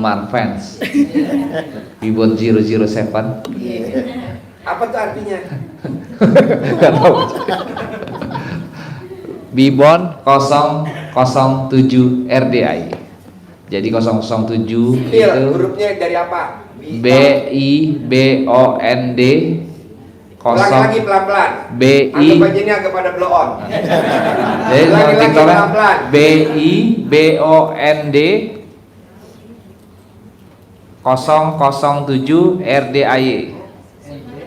penggemar fans Bibon 007. Apa tuh artinya? Nggak tahu. Bibon 007 RDI. Jadi 007 Bil, itu hurufnya dari apa? BIBOND Ulangi lagi pelan-pelan. BI. Anggap aja ini agak pada blow on. Jadi Ulangi lagi TikToknya pelan-pelan. BIBOND 007 RDI.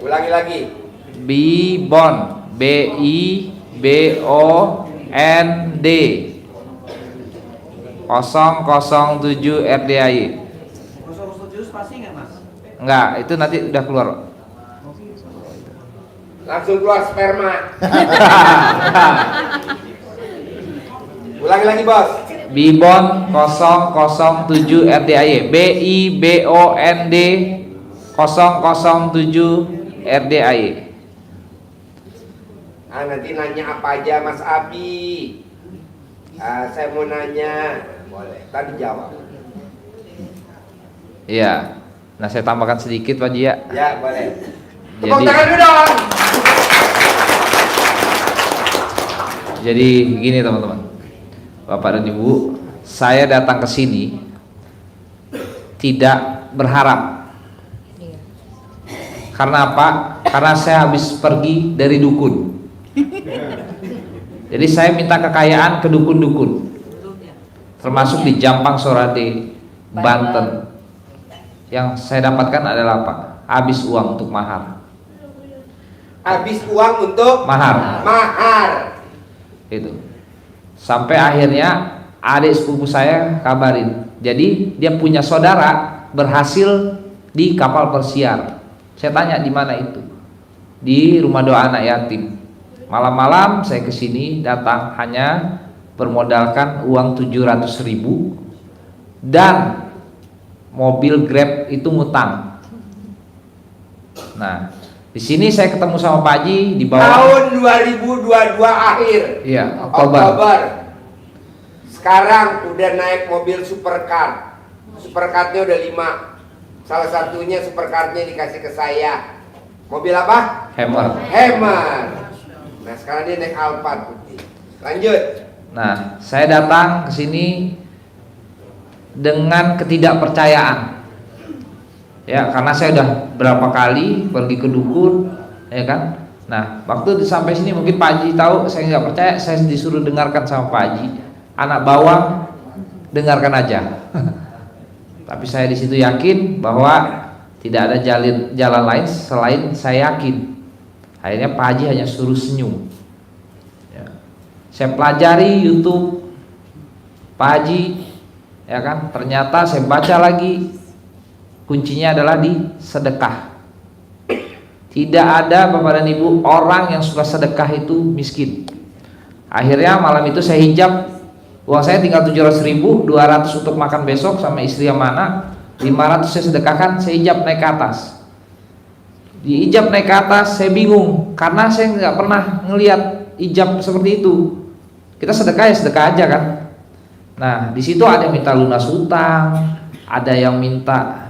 Ulangi lagi. Bibon BIBOND 007 RDI. 007 spasi nggak mas? Enggak, itu nanti udah keluar. Langsung keluar sperma. Ulangi lagi bos. Bibon 007 RDI. BIBOND 007 RDI. Ah, nanti nanya apa aja Mas Abi. Saya mau nanya. Boleh, tadi jawab. Iya. Nah, saya tambahkan sedikit Pak Ji ya. Ya, boleh. Tepuk Jadi- tangan dulu dong. Jadi gini teman-teman, Bapak dan Ibu, saya datang ke sini tidak berharap. Karena apa? Karena saya habis pergi dari dukun. Jadi saya minta kekayaan ke dukun-dukun, termasuk di Jampang Sorade, Banten. Yang saya dapatkan adalah apa? Habis uang untuk mahar. Habis uang untuk Mahar. mahar. Itu sampai akhirnya adik sepupu saya kabarin, jadi dia punya saudara berhasil di kapal persiar. Saya tanya di mana itu, di rumah doa anak yatim. Malam-malam saya kesini datang hanya bermodalkan uang 700.000 dan mobil Grab itu ngutang. Nah, di sini saya ketemu sama Pak Haji di bawah Tahun 2022 akhir. iya, Oktober. Sekarang udah naik mobil supercar. Supercarnya udah 5. Salah satunya supercarnya dikasih ke saya. Mobil apa? Hammer. Hammer. Nah, sekarang dia naik Alphard putih. Lanjut. Nah, saya datang ke sini dengan ketidakpercayaan. Ya, karena saya udah berapa kali pergi ke dukun, ya kan. Nah, waktu sampai sini mungkin Pak Haji tahu, saya nggak percaya, saya disuruh dengarkan sama Pak Haji. Anak bawang, dengarkan aja. Tapi saya di situ yakin bahwa tidak ada jalan lain selain saya yakin. Akhirnya Pak Haji hanya suruh senyum. Ya. Saya pelajari YouTube Pak Haji, ya kan. Ternyata saya baca lagi. Kuncinya adalah di sedekah. Tidak ada Bapak dan Ibu orang yang suka sedekah itu miskin. Akhirnya malam itu saya hijab, uang saya tinggal 700.000, 200 untuk makan besok sama istri yang mana, 500 saya sedekahkan, saya hijab naik ke atas. Di hijab naik ke atas saya bingung karena saya nggak pernah ngelihat hijab seperti itu. Kita sedekah ya sedekah aja kan. Nah, di situ ada yang minta lunas hutang, ada yang minta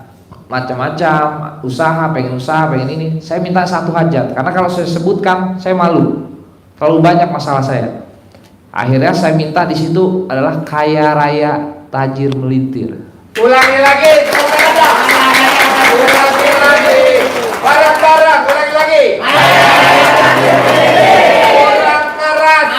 macam-macam usaha, pengen ini. Saya minta satu hajat karena kalau saya sebutkan saya malu, terlalu banyak masalah saya. Akhirnya saya minta di situ adalah kaya raya tajir melintir. Ulangi lagi. Ulangi lagi. Barang-barang. Ulangi lagi. Orang keras.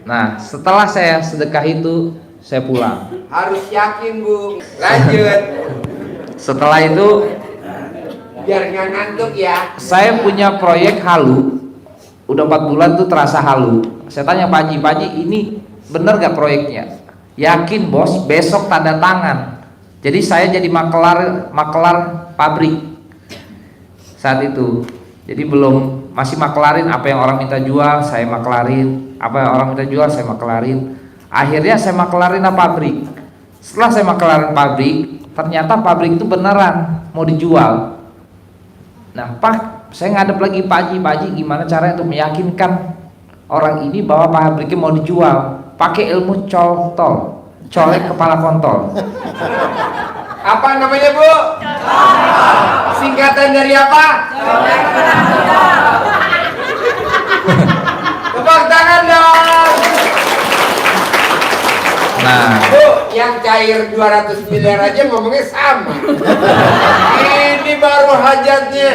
Nah, setelah saya sedekah itu saya pulang. Harus yakin Bu. Lanjut. Setelah itu Biar nggak ngantuk ya. saya punya proyek halu. Udah 4 bulan tuh terasa halu. Saya tanya Pak Haji, ini bener gak proyeknya? Yakin bos, besok tanda tangan. Jadi saya jadi makelar pabrik saat itu. Jadi masih makelarin apa yang orang minta jual, saya makelarin. Apa yang orang minta jual, saya makelarin. Akhirnya saya makelarin pabrik. Setelah saya makelarin pabrik, ternyata pabrik itu beneran mau dijual. Nah Pak, saya ngadep lagi Pak Haji, gimana caranya untuk meyakinkan orang ini bawa pabriknya mau dijual, pakai ilmu coltol, colek kepala kontol. Apa namanya Bu? Singkatan dari apa? Tepuk tangan dong. Nah, Bu, yang cair 200 miliar aja ngomongnya sama. Ini baru hajatnya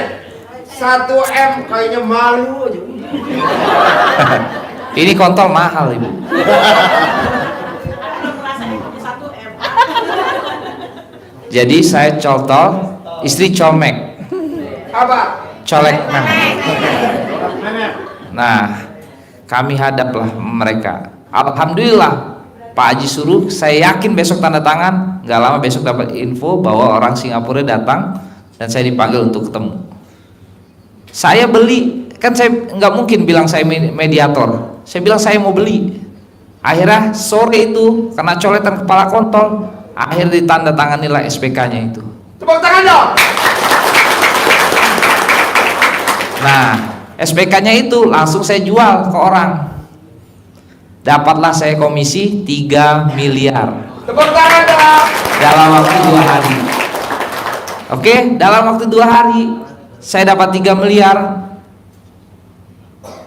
1 M, kayaknya malu aja. ini kontol mahal Ibu. Jadi saya coltol, istri comek, Apa? colek memang. Nah, kami hadaplah mereka. Alhamdulillah, Pak Haji suruh, saya yakin besok tanda tangan. Gak lama besok dapat info bahwa orang Singapura datang dan saya dipanggil untuk ketemu. Saya beli, kan saya nggak mungkin bilang saya mediator. Saya bilang saya mau beli. Akhirnya sore itu karena coletan kepala kontol, akhirnya ditanda tanganilah SPK-nya itu. Tepuk tangan dong. Nah, SPK-nya itu langsung saya jual ke orang. Dapatlah saya komisi 3 miliar Tepuk tangan dong. dalam waktu 2 hari. Oke, dalam waktu 2 hari saya dapat 3 miliar.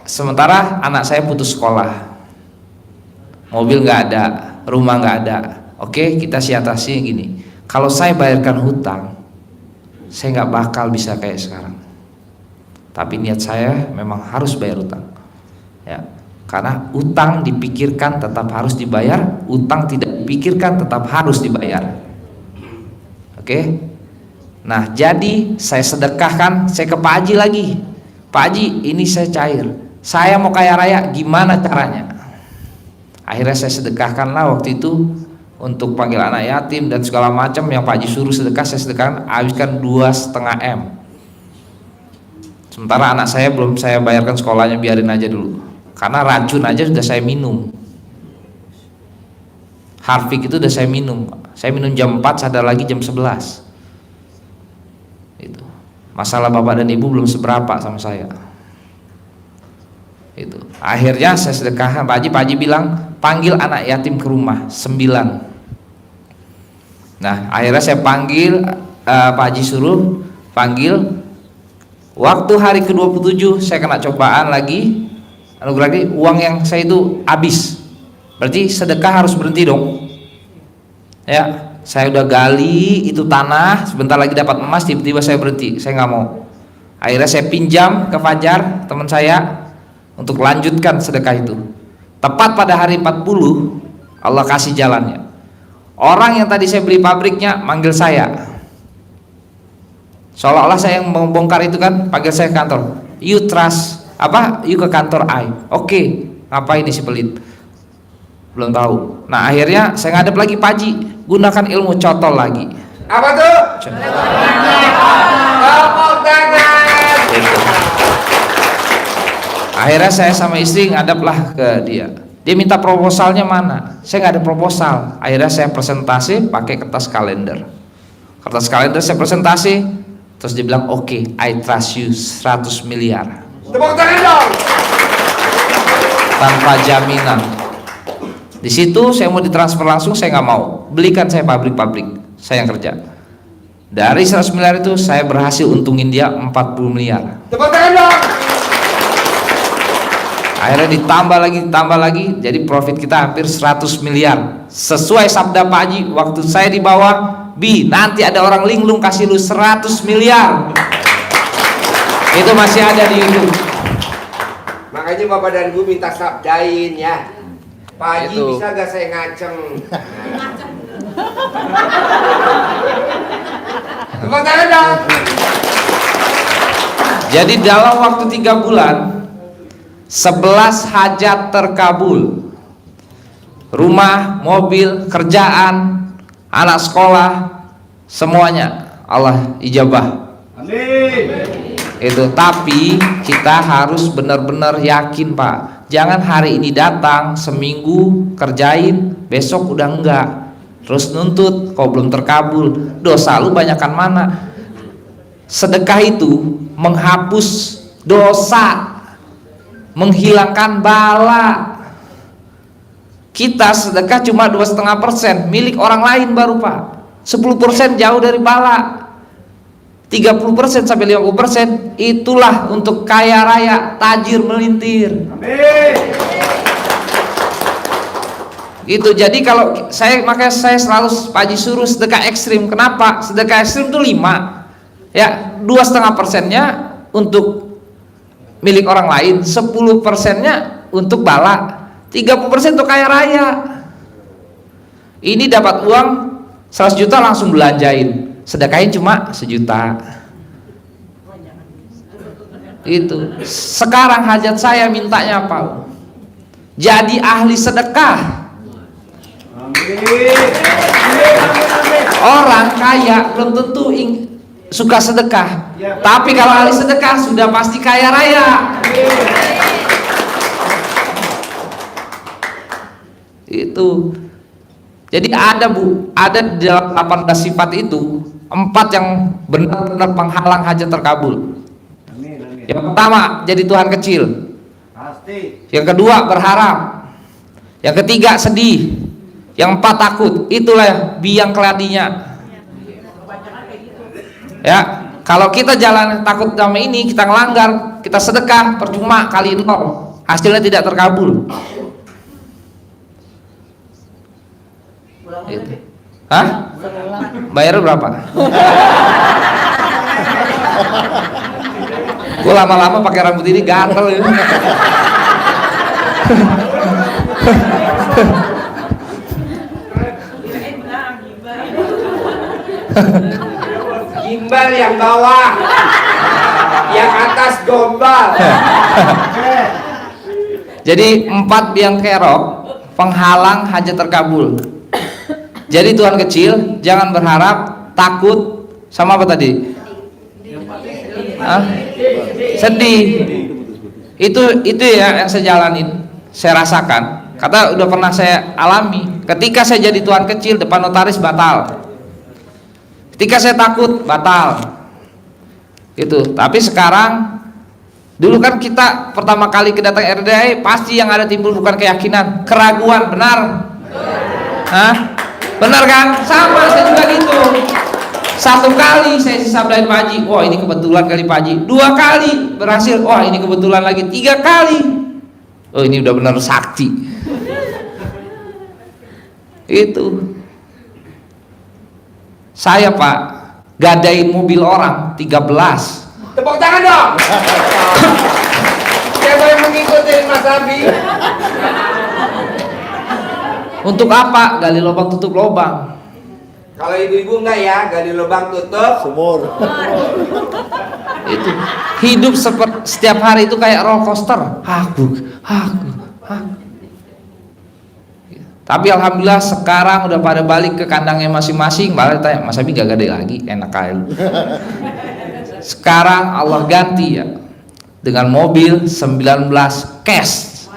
Sementara anak saya putus sekolah, mobil nggak ada, rumah nggak ada. Oke, kita siasati gini. Kalau saya bayarkan hutang, saya nggak bakal bisa kayak sekarang. Tapi niat saya memang harus bayar hutang, ya. Karena utang dipikirkan tetap harus dibayar, utang tidak dipikirkan tetap harus dibayar. Oke. Nah, jadi saya sedekahkan, saya ke Pak Haji lagi. Pak Haji, ini saya cair. Saya mau kaya raya, gimana caranya? Akhirnya saya sedekahkanlah waktu itu untuk panggil anak yatim dan segala macam yang Pak Haji suruh sedekah, saya sedekahkan, habiskan 2,5 M. Sementara anak saya belum saya bayarkan sekolahnya, biarin aja dulu. Karena racun aja sudah saya minum. Harfik itu sudah saya minum. Saya minum jam 4, sadar lagi jam 11. Itu. Masalah bapak dan ibu belum seberapa sama saya. Itu. Akhirnya saya sedekahkan Pak Haji bilang, panggil anak yatim ke rumah 9. Nah, akhirnya saya panggil, Pak Haji suruh panggil. Waktu hari ke-27 saya kena cobaan lagi. Lagi uang yang saya itu habis. Berarti sedekah harus berhenti dong. Ya, saya udah gali itu tanah, sebentar lagi dapat emas, tiba-tiba saya berhenti. Saya nggak mau. Akhirnya saya pinjam ke Fajar, teman saya, untuk lanjutkan sedekah itu. Tepat pada hari 40, Allah kasih jalannya. Orang yang tadi saya beli pabriknya manggil saya. Seolah-olah saya yang membongkar itu kan, panggil saya ke kantor. You trust apa? You ke kantor I. Oke, ngapain ini si pelit? Belum tahu. Nah, akhirnya saya ngadep lagi Pak Haji, gunakan ilmu cotol lagi. Apa tuh? Tepuk tangan. Akhirnya saya sama istri ngadeplah ke dia. Dia minta proposalnya mana? Saya nggak ada proposal. Akhirnya saya presentasi pakai kertas kalender. Kertas kalender saya presentasi, terus dia bilang, oke, I trust you 100 miliar. Tepuk tangan dong. Tanpa jaminan. Di situ saya mau ditransfer langsung, saya nggak mau. Belikan saya pabrik-pabrik, saya yang kerja. Dari 100 miliar itu saya berhasil untungin dia 40 miliar. Tepuk tangan dong. Akhirnya ditambah lagi, jadi profit kita hampir 100 miliar. Sesuai sabda Pak Haji, waktu saya di bawah, Bi, nanti ada orang linglung kasih lu 100 miliar. Itu masih ada di YouTube. Makanya Bapak dan Bu minta sabdain ya. Pak Haji Itu. bisa gak saya ngaceng? Tepuk tangan dong. Jadi dalam waktu 3 bulan 11 hajat terkabul. Rumah, mobil, kerjaan, anak sekolah, semuanya Allah ijabah. Amin. Itu, tapi kita harus benar-benar yakin Pak. Jangan hari ini datang, seminggu kerjain, besok udah enggak, terus nuntut kok belum terkabul. Dosa lu banyakan mana? Sedekah itu menghapus dosa. menghilangkan bala. Kita sedekah cuma 2,5%, milik orang lain baru Pak. 10% jauh dari bala. 30% sampai 50% itulah untuk kaya raya, tajir melintir. Gitu. Jadi kalau makanya saya selalu Pak Haji suruh sedekah ekstrim. Kenapa? Sedekah ekstrim itu 5. Ya, 2,5%-nya untuk milik orang lain, 10%-nya untuk bala, 30% untuk kaya raya. Ini dapat uang 100 juta langsung belanjain, sedekahin cuma 1 juta. Itu. Sekarang hajat saya mintanya apa? Jadi ahli sedekah. Orang kaya belum tentu suka sedekah, tapi kalau ahli sedekah sudah pasti kaya raya. Itu. Jadi ada di dalam 18 sifat itu 4 yang benar-benar penghalang hajat terkabul. Yang pertama, jadi Tuhan kecil. Yang kedua, berharap. Yang ketiga, sedih. Yang 4, takut. Itulah biang keladinya. Ya, kalau kita jalan takut sama ini, kita ngelanggar, kita sedekah percuma, kali 0, hasilnya tidak terkabul. Gitu. Hah? Bayar berapa? Gue lama-lama pakai rambut ini gatel ya. Gimbal yang bawah, yang atas gombal. Jadi 4 biang kerok penghalang hajat terkabul. Jadi Tuhan kecil, jangan berharap, takut, sama apa tadi? Hah? Sedih. Itu ya yang saya jalanin, saya rasakan. Kata udah pernah saya alami. Ketika saya jadi Tuhan kecil depan notaris batal. Ketika saya takut batal. Itu. Tapi sekarang, dulu kan kita pertama kali kedatangan RDI pasti yang ada timbul bukan keyakinan, keraguan, benar? Hah? Benar kan? Sama saya juga gitu. 1 kali saya disabdain Pak Haji, wah ini kebetulan kali Pak Haji. 2 kali berhasil, wah ini kebetulan lagi. 3 kali, oh ini udah benar sakti. Itu. Saya Pak, gadain mobil orang 13. Tepuk tangan dong. Siapa yang mengikuti Mas Abi? Untuk apa? Gali lubang tutup lubang. Kalau ibu-ibu enggak ya, gali lubang tutup sumur. Itu hidup setiap hari itu kayak roller coaster. Aku. Tapi alhamdulillah sekarang udah pada balik ke kandangnya masing-masing. Malah tanya, Mas Abi gak gade lagi, enak aja lu. Sekarang Allah ganti ya dengan mobil 19 cash.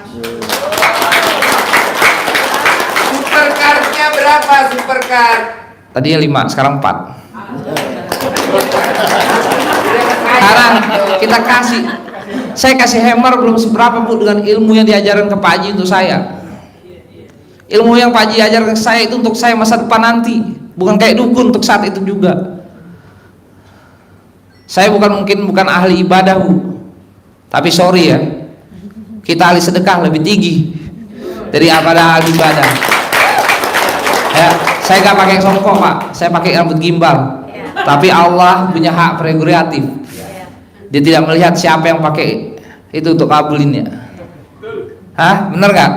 Supercar-nya berapa supercar? Tadinya 5, sekarang 4. Sekarang kita saya kasih hammer belum seberapa Bu dengan ilmu yang diajarkan ke Pak Haji untuk saya. Ilmu yang Pak Haji ajarkan ke saya itu untuk saya masa depan nanti, bukan kayak dukun untuk saat itu juga. Saya bukan ahli ibadah Bu, tapi sorry ya, kita ahli sedekah lebih tinggi dari ahli ibadah. Ya, saya nggak pakai songkok Pak, saya pakai rambut gimbal. Tapi Allah punya hak prerogatif. Dia tidak melihat siapa yang pakai itu untuk kabulinnya. Hah, bener nggak?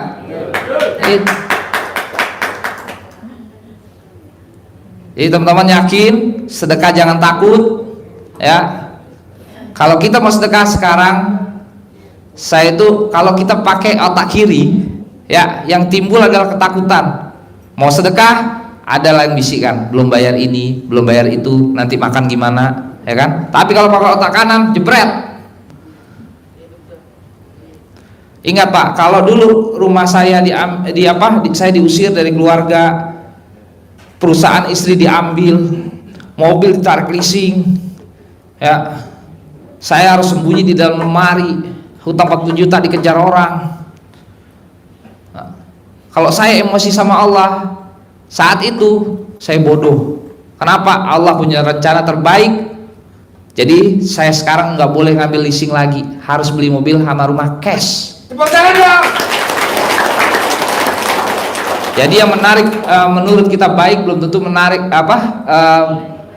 Jadi teman-teman yakin, sedekah jangan takut, ya. Kalau kita mau sedekah sekarang, saya itu kalau kita pakai otak kiri, ya, yang timbul adalah ketakutan. Mau sedekah, ada yang bisikan, belum bayar ini, belum bayar itu, nanti makan gimana, ya kan? Tapi kalau pakai otak kanan, jebret. Ingat Pak, kalau dulu rumah saya saya diusir dari keluarga, perusahaan istri diambil, mobil ditarik leasing, ya, saya harus sembunyi di dalam lemari. hutang 40 juta dikejar orang. Nah, kalau saya emosi sama Allah, saat itu saya bodoh. Kenapa? Allah punya rencana terbaik. Jadi saya sekarang nggak boleh ngambil leasing lagi, harus beli mobil sama rumah cash. Tepuk tangan dong. Jadi yang menarik menurut kita baik belum tentu menarik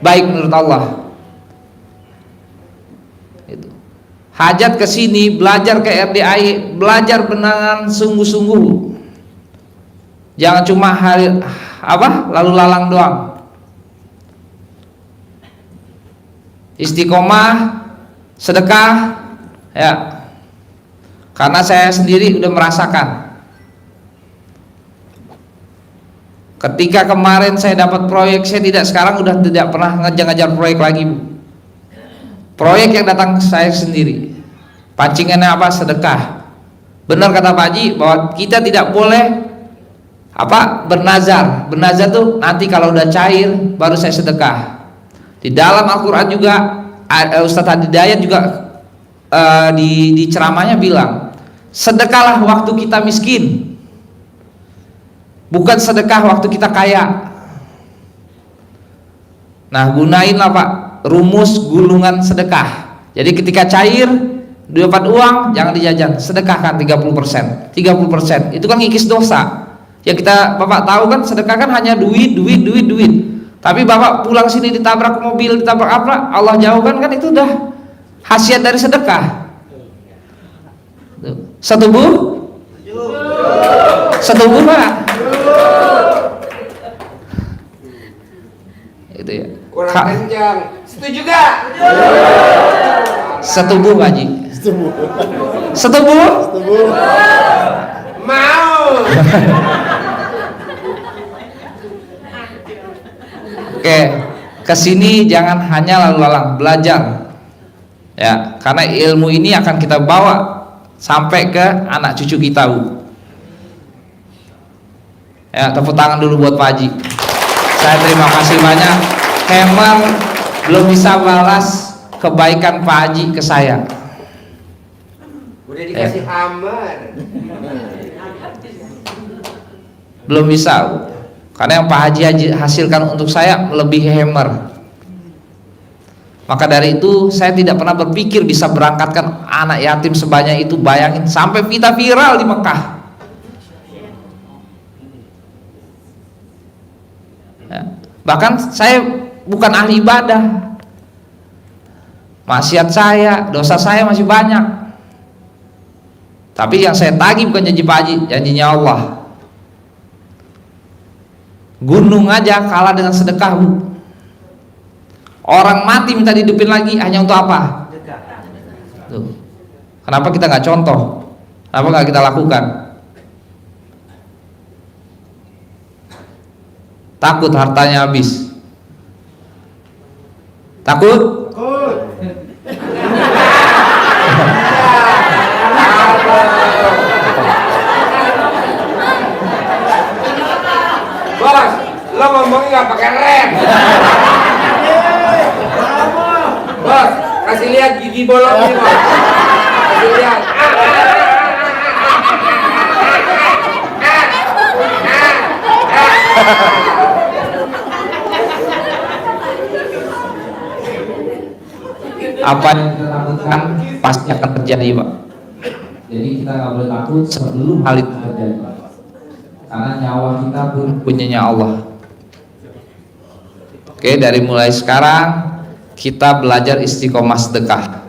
baik menurut Allah. Itu. Hajat ke sini, belajar ke RDI, belajar dengan sungguh-sungguh. Jangan cuma lalu lalang doang. Istiqomah, sedekah, ya. Karena saya sendiri udah merasakan. Ketika kemarin saya dapat proyek, saya sekarang udah tidak pernah ngejar-ngejar proyek lagi, Bu. Proyek yang datang saya sendiri. Pancingannya apa? Sedekah. Benar kata Pak Haji bahwa kita tidak boleh bernazar. Bernazar tuh nanti kalau udah cair baru saya sedekah. Di dalam Al-Qur'an juga Ustadz Hadi Dayat juga di ceramahnya bilang, sedekahlah waktu kita miskin, bukan sedekah waktu kita kaya. Nah, gunainlah Pak rumus gulungan sedekah. Jadi ketika cair dapat uang, jangan dijajan, sedekahkan 30%. 30% itu kan ngikis dosa. Yang Bapak tahu kan, sedekah kan hanya duit. Tapi Bapak pulang sini ditabrak mobil, ditabrak apa, Allah jauhkan, kan itu udah khasiat dari sedekah. Setubuh? Setubuh Pak? Itu ya. Kurang kencang. Setuju gak? Setubuh Pak Haji. Setubuh? Mau. Oke, kesini jangan hanya lalu lalang, belajar. Ya, karena ilmu ini akan kita bawa sampai ke anak cucu kita, Bu. Ya, tepuk tangan dulu buat Pak Haji. Saya terima kasih banyak. Kemar belum bisa balas kebaikan Pak Haji ke saya. Udah dikasih hammer. Belum bisa, Bu. Karena yang Pak Haji hasilkan untuk saya melebihi Hammer. Maka dari itu saya tidak pernah berpikir bisa berangkatkan anak yatim sebanyak itu. Bayangin, sampai kita viral di Mekah. Ya. Bahkan saya bukan ahli ibadah, maksiat saya, dosa saya masih banyak. Tapi yang saya tagih bukan janji Pak Haji, janjinya Allah. Gunung aja kalah dengan sedekah, Bu. Orang mati minta dihidupin lagi hanya untuk apa? Tuh. Kenapa kita nggak contoh? Kenapa nggak kita lakukan? Takut hartanya habis. Takut? Bos, lo ngomongnya nggak pakai rem. Bos, kasih lihat gigi bolongnya, Bos. Kasih lihat. Apa yang kita lakukan pasti akan terjadi, Pak. Jadi kita nggak boleh takut sebelum hal itu terjadi. Karena nyawa kita pun punyanya Allah. Oke, dari mulai sekarang kita belajar istiqomah sedekah.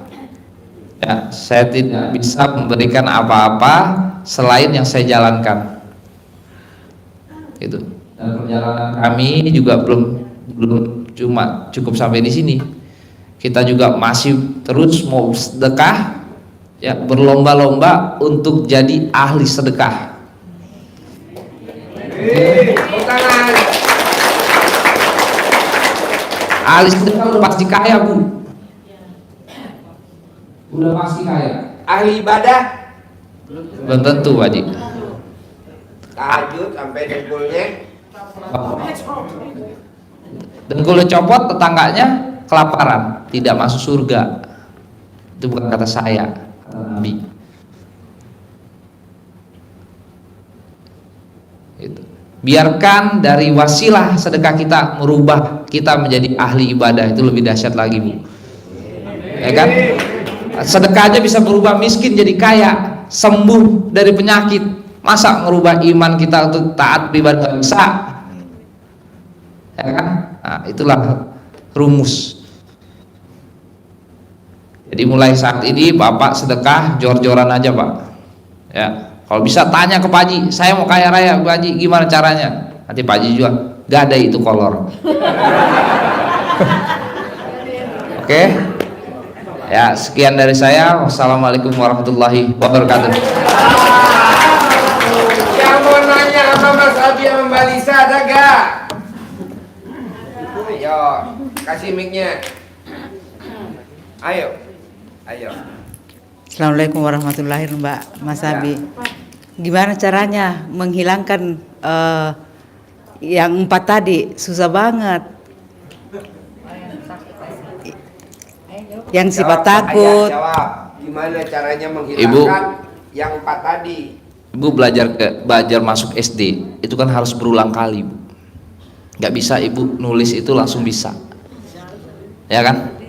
Ya, saya tidak bisa memberikan apa-apa selain yang saya jalankan. Gitu. Dan perjalanan kami juga belum cuma cukup sampai di sini. Kita juga masih terus mau sedekah, ya, berlomba-lomba untuk jadi ahli sedekah. Tangan. Ahli sedekah udah pasti kaya, Bu. Udah pasti kaya. Ahli ibadah. Belum tentu, Pak Haji. Tahajud sampai dengkulnya. Dengkulnya copot, tetangganya kelaparan, tidak masuk surga. Itu bukan kata saya, kata Nabi. Gitu. Biarkan dari wasilah sedekah kita merubah kita menjadi ahli ibadah, itu lebih dahsyat lagi, Bu. Ya kan? Sedekah aja bisa berubah miskin jadi kaya, sembuh dari penyakit. Masa ngerubah iman kita untuk taat beribadah nggak bisa? Ya kan? Nah, itulah rumus. Jadi mulai saat ini Bapak sedekah jor-joran aja, Pak. Ya, kalau bisa tanya ke Pak Haji, saya mau kaya raya, Pak Haji, gimana caranya? Nanti Pak Haji juga, gak ada itu kolor. Oke? Ya, sekian dari saya. Wassalamualaikum warahmatullahi wabarakatuh. Yang mau nanya sama Mas Abi sama Mbak Lisa ada gak? Ayo, kasih mic-nya. Ayo. Assalamualaikum warahmatullahi wabarakatuh, Mas Abi. Gimana caranya menghilangkan yang 4 tadi? Susah banget. Yang sifat takut. Jawab. Gimana caranya menghilangkan yang 4 tadi? Ibu belajar masuk SD itu kan harus berulang kali, Bu. Nggak bisa Ibu nulis itu langsung bisa, ya kan?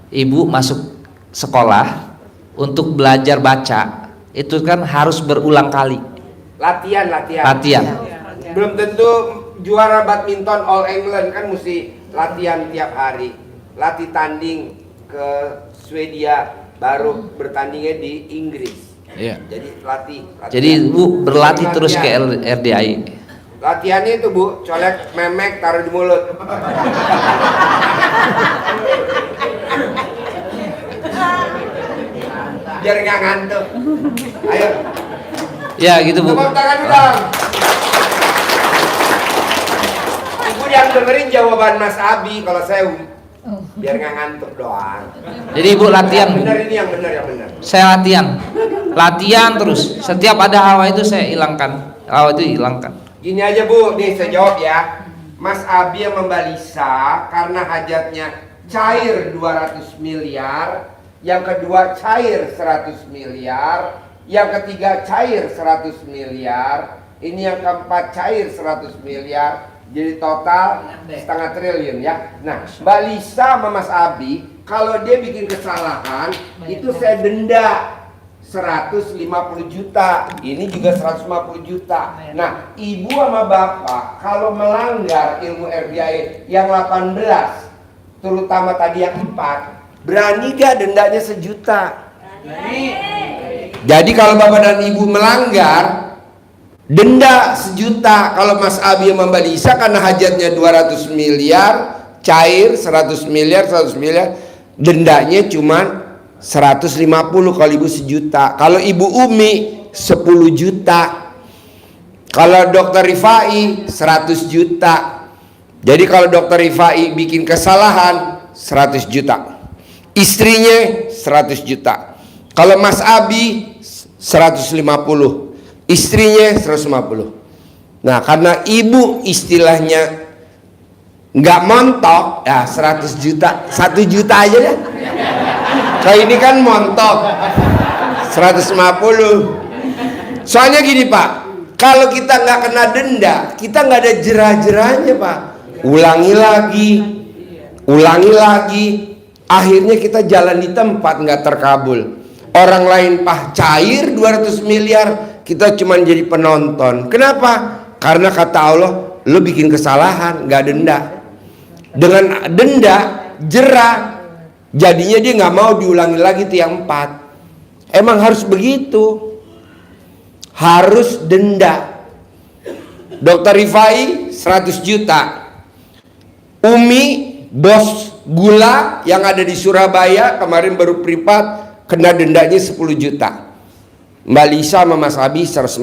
Ibu masuk sekolah untuk belajar baca itu kan harus berulang kali. Latihan. Belum tentu juara badminton All England, kan mesti latihan tiap hari. Latih tanding ke Swedia, baru bertandingnya di Inggris. Iya. Jadi latihan. Jadi Bu berlatih terus ke RDI. Latihannya itu, Bu, colek memek taruh di mulut. Biar nggak ngantuk. Ayo. Ya gitu, Bu. Tepuk tangan dong. Ibu yang dengerin jawaban Mas Abi, kalau saya biar nggak ngantuk doang. Jadi Ibu latihan, Bu. Benar, ini yang benar. Saya latihan terus. Setiap ada hawa itu saya hilangkan. Hawa itu hilangkan. Gini aja, Bu, nih saya jawab ya. Mas Abi yang Mbak Lisa karena hajatnya cair 200 miliar, yang kedua cair 100 miliar, yang ketiga cair 100 miliar, ini yang keempat cair 100 miliar, jadi total setengah triliun ya. Nah, Mbak Lisa sama Mas Abi kalau dia bikin kesalahan itu saya denda 150 juta, ini juga 150 juta. Nah, ibu sama bapak kalau melanggar ilmu RDI yang 18, terutama tadi yang 4, berani gak dendanya 1 juta? Jadi kalau bapak dan ibu melanggar, denda 1 juta. Kalau Mas Abi sama Mbak Lisa karena hajatnya 200 miliar, cair 100 miliar, dendanya cuma 150. kalau ibu 1 juta. Kalau ibu Umi 10 juta. Kalau dokter Rifai 100 juta. Jadi kalau dokter Rifai bikin kesalahan 100 juta. Istrinya 100 juta. Kalau Mas Abi 150, istrinya 150. Nah, karena ibu istilahnya nggak montok, ya 100 juta, 1 juta aja deh. Kayak ini kan montok 150. Soalnya gini, Pak, kalau kita nggak kena denda, kita nggak ada jerah-jerahnya, Pak. Ulangi lagi, akhirnya kita jalan di tempat nggak terkabul. Orang lain cair 200 miliar, kita cuma jadi penonton. Kenapa? Karena kata Allah, lo bikin kesalahan nggak denda. Dengan denda jerah, jadinya dia nggak mau diulangi lagi tuh yang 4. Emang harus begitu, harus denda. Dokter Rifai 100 juta. Umi bos gula yang ada di Surabaya kemarin baru privat, kena dendanya 10 juta. Mbak Lisa sama Mas Abi 150.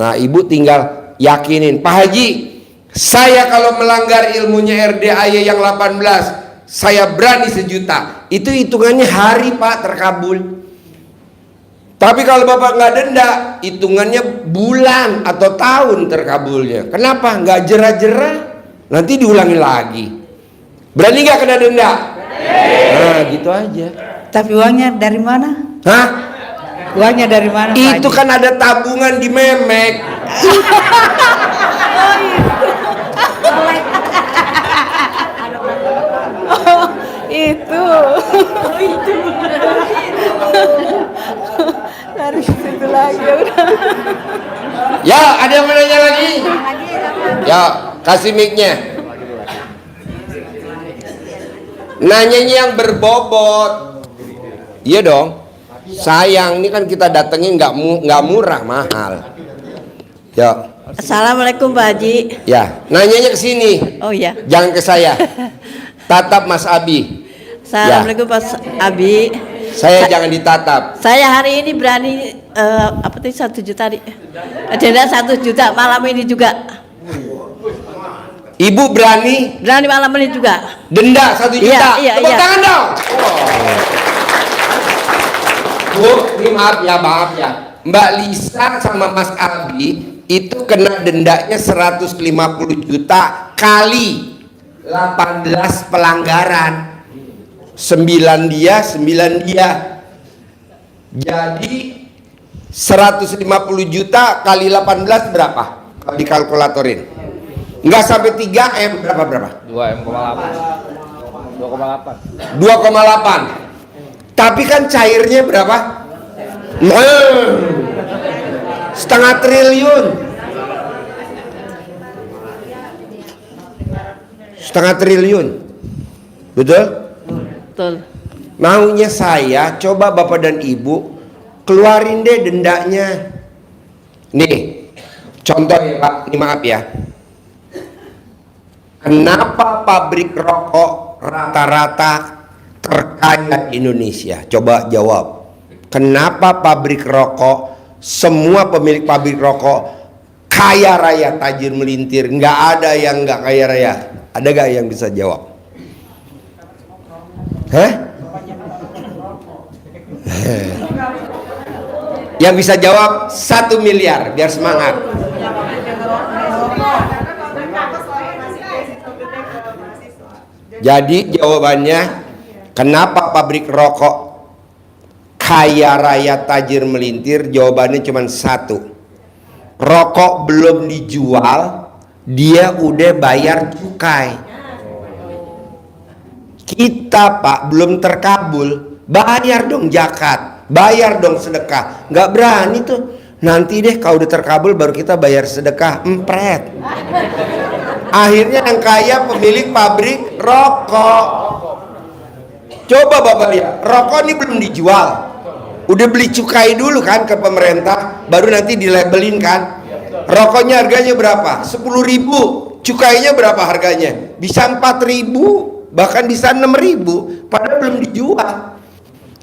Nah, ibu tinggal yakinin, Pak Haji, saya kalau melanggar ilmunya RDAY yang 18, saya berani 1 juta. Itu hitungannya hari, Pak, terkabul. Tapi kalau Bapak nggak denda, hitungannya bulan atau tahun terkabulnya. Kenapa? Nggak jerah-jerah, nanti diulangi lagi. Berani nggak kena denda? Nah, gitu aja. Tapi uangnya dari mana? Hah? Uangnya dari mana, Pak Itu Haji? kan ada tabungan di Memek. Oh, itu. Dari situ lagi udah. Ya, ada yang mau nanya lagi? Ya, kasih mic-nya. Nanyanya yang berbobot. Iya dong. Sayang, ini kan kita datengin nggak murah, mahal. Ya, Assalamualaikum Pak Haji. ya. Nanyanya ke sini. Oh ya. Jangan ke saya. Tatap Mas Abi. Assalamualaikum Pak Abi. Saya jangan ditatap. Saya hari ini berani apa tadi 1 juta nih. Denda 1 juta malam ini juga. Ibu berani Berani malam ini juga. denda 1 juta. Iya, Tepuk iya. tangan dong. Bu, ini maaf ya. Mbak Lisa sama Mas Abi itu kena dendanya 150 juta kali 18 pelanggaran. 9 dia. Jadi 150 juta kali 18 berapa? Kalau dikalkulatorin. Enggak sampai 3M, berapa? 2,8. 2,8. Tapi kan cairnya berapa? Setengah triliun. Setengah triliun. Betul? Betul. Maunya saya, coba Bapak dan Ibu keluarin deh dendanya. Nih, contoh ya Pak, ini maaf ya. Kenapa pabrik rokok rata-rata terkaya di Indonesia? Coba jawab. Kenapa pabrik rokok, semua pemilik pabrik rokok kaya raya, tajir melintir, nggak ada yang nggak kaya raya? Ada nggak yang bisa jawab? Hah? Yang bisa jawab 1 miliar biar semangat. Jadi jawabannya, kenapa pabrik rokok kaya raya tajir melintir? Jawabannya cuma satu. Rokok belum dijual, dia udah bayar cukai. Kita Pak belum terkabul, bayar dong zakat, bayar dong sedekah. Nggak berani tuh. Nanti deh kalau udah terkabul baru kita bayar sedekah. Empret. Akhirnya yang kaya pemilik pabrik rokok. Coba Bapak lihat, rokok ini belum dijual. Udah beli cukai dulu kan ke pemerintah, baru nanti dilabelin kan. Rokoknya harganya berapa? 10.000. Cukainya berapa harganya? Bisa 4.000, bahkan bisa 6.000, padahal belum dijual.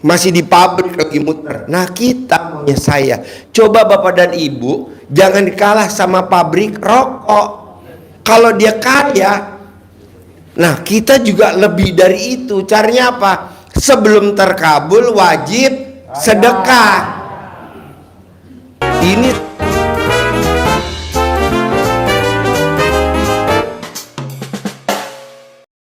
Masih di pabrik lagi muter. Nah kita maunya saya, coba Bapak dan Ibu jangan kalah sama pabrik rokok. Kalau dia kaya, nah kita juga lebih dari itu. Caranya apa? Sebelum terkabul wajib sedekah. Ini